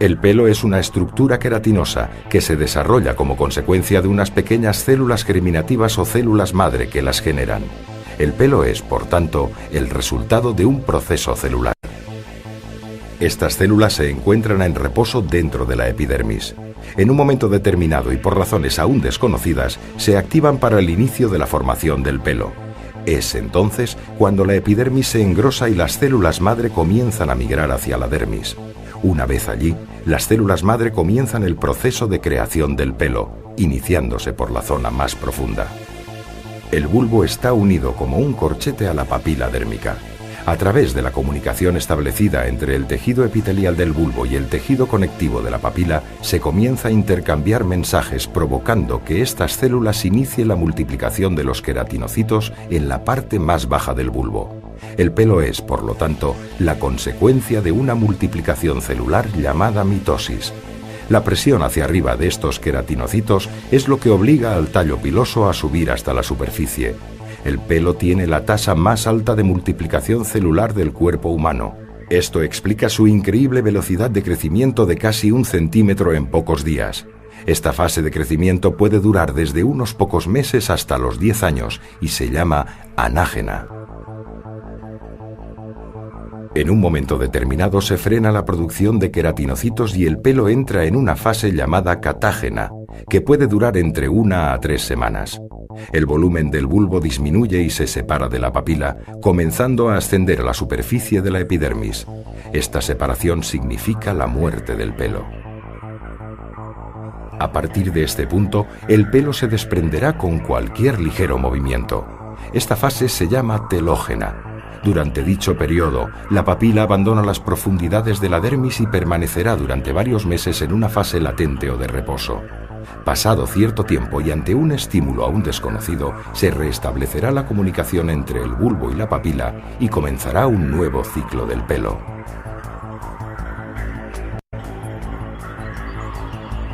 El pelo es una estructura queratinosa que se desarrolla como consecuencia de unas pequeñas células germinativas o células madre que las generan. El pelo es, por tanto, el resultado de un proceso celular. Estas células se encuentran en reposo dentro de la epidermis. En un momento determinado y por razones aún desconocidas, se activan para el inicio de la formación del pelo. Es entonces cuando la epidermis se engrosa y las células madre comienzan a migrar hacia la dermis. Una vez allí, las células madre comienzan el proceso de creación del pelo, iniciándose por la zona más profunda. El bulbo está unido como un corchete a la papila dérmica. A través de la comunicación establecida entre el tejido epitelial del bulbo y el tejido conectivo de la papila, se comienza a intercambiar mensajes provocando que estas células inicien la multiplicación de los queratinocitos en la parte más baja del bulbo. El pelo es, por lo tanto, la consecuencia de una multiplicación celular llamada mitosis. La presión hacia arriba de estos queratinocitos es lo que obliga al tallo piloso a subir hasta la superficie. El pelo tiene la tasa más alta de multiplicación celular del cuerpo humano. Esto explica su increíble velocidad de crecimiento de casi 1 centímetro en pocos días. Esta fase de crecimiento puede durar desde unos pocos meses hasta los 10 años y se llama anágena. En un momento determinado se frena la producción de queratinocitos y el pelo entra en una fase llamada catágena, que puede durar entre 1 a 3 semanas. El volumen del bulbo disminuye y se separa de la papila, comenzando a ascender a la superficie de la epidermis. Esta separación significa la muerte del pelo. A partir de este punto, el pelo se desprenderá con cualquier ligero movimiento. Esta fase se llama telógena. Durante dicho periodo, la papila abandona las profundidades de la dermis y permanecerá durante varios meses en una fase latente o de reposo. Pasado cierto tiempo y ante un estímulo aún desconocido, se restablecerá la comunicación entre el bulbo y la papila y comenzará un nuevo ciclo del pelo.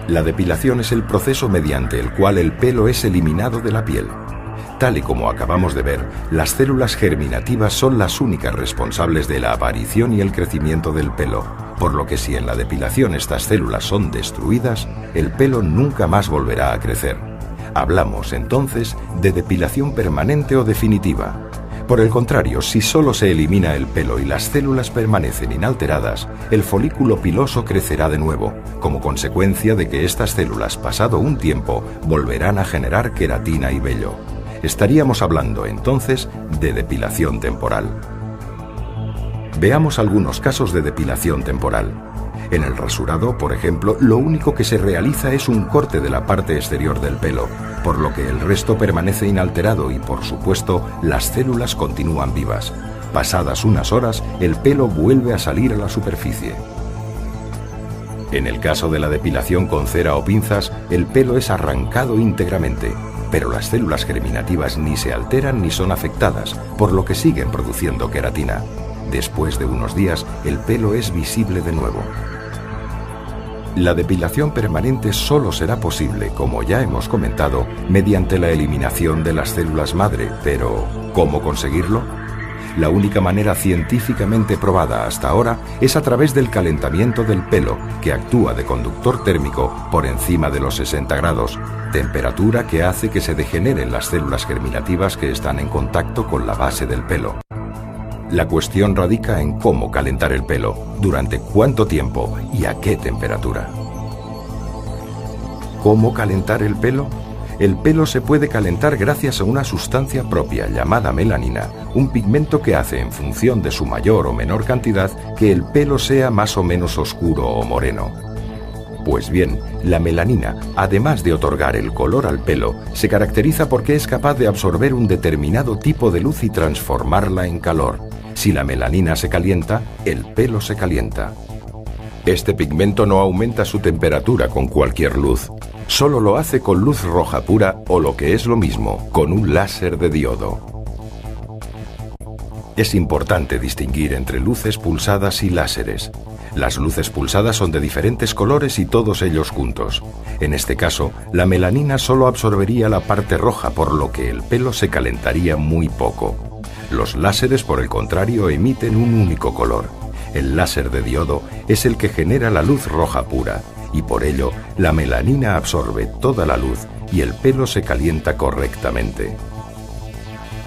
La depilación es el proceso mediante el cual el pelo es eliminado de la piel. Tal y como acabamos de ver, las células germinativas son las únicas responsables de la aparición y el crecimiento del pelo, por lo que si en la depilación estas células son destruidas, el pelo nunca más volverá a crecer. Hablamos entonces de depilación permanente o definitiva. Por el contrario, si solo se elimina el pelo y las células permanecen inalteradas, el folículo piloso crecerá de nuevo, como consecuencia de que estas células, pasado un tiempo, volverán a generar queratina y vello. Estaríamos hablando entonces de depilación temporal. Veamos algunos casos de depilación temporal. En el rasurado, por ejemplo, lo único que se realiza es un corte de la parte exterior del pelo, por lo que el resto permanece inalterado y, por supuesto, las células continúan vivas. Pasadas unas horas, el pelo vuelve a salir a la superficie. En el caso de la depilación con cera o pinzas, el pelo es arrancado íntegramente, pero las células germinativas ni se alteran ni son afectadas, por lo que siguen produciendo queratina. Después de unos días, el pelo es visible de nuevo. La depilación permanente solo será posible, como ya hemos comentado, mediante la eliminación de las células madre, pero ¿cómo conseguirlo? La única manera científicamente probada hasta ahora es a través del calentamiento del pelo, que actúa de conductor térmico por encima de los 60 grados, temperatura que hace que se degeneren las células germinativas que están en contacto con la base del pelo. La cuestión radica en cómo calentar el pelo, durante cuánto tiempo y a qué temperatura. ¿Cómo calentar el pelo? El pelo se puede calentar gracias a una sustancia propia llamada melanina, un pigmento que hace en función de su mayor o menor cantidad que el pelo sea más o menos oscuro o moreno. Pues bien, la melanina, además de otorgar el color al pelo, se caracteriza porque es capaz de absorber un determinado tipo de luz y transformarla en calor. Si la melanina se calienta, el pelo se calienta. Este pigmento no aumenta su temperatura con cualquier luz. Solo lo hace con luz roja pura o lo que es lo mismo, con un láser de diodo. Es importante distinguir entre luces pulsadas y láseres. Las luces pulsadas son de diferentes colores y todos ellos juntos. En este caso, la melanina solo absorbería la parte roja, por lo que el pelo se calentaría muy poco. Los láseres, por el contrario, emiten un único color. El láser de diodo es el que genera la luz roja pura, y por ello la melanina absorbe toda la luz y el pelo se calienta correctamente.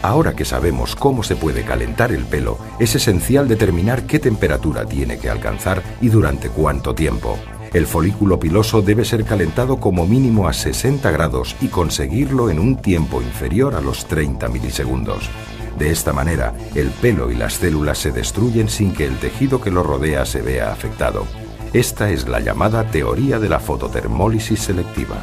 Ahora que sabemos cómo se puede calentar el pelo, es esencial determinar qué temperatura tiene que alcanzar y durante cuánto tiempo. El folículo piloso debe ser calentado como mínimo a 60 grados y conseguirlo en un tiempo inferior a los 30 milisegundos. De esta manera, el pelo y las células se destruyen sin que el tejido que lo rodea se vea afectado. Esta es la llamada teoría de la fototermólisis selectiva.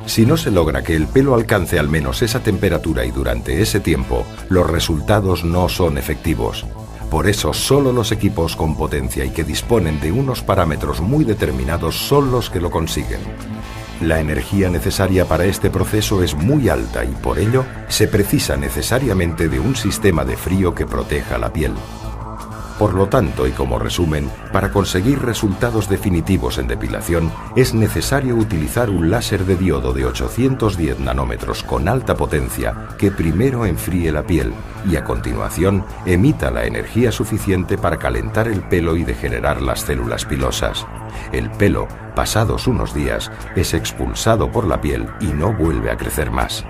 Si no se logra que el pelo alcance al menos esa temperatura y durante ese tiempo, los resultados no son efectivos. Por eso, solo los equipos con potencia y que disponen de unos parámetros muy determinados son los que lo consiguen. La energía necesaria para este proceso es muy alta y por ello se precisa necesariamente de un sistema de frío que proteja la piel. Por lo tanto, y como resumen, para conseguir resultados definitivos en depilación es necesario utilizar un láser de diodo de 810 nanómetros con alta potencia que primero enfríe la piel y a continuación emita la energía suficiente para calentar el pelo y degenerar las células pilosas. El pelo, pasados unos días, es expulsado por la piel y no vuelve a crecer más.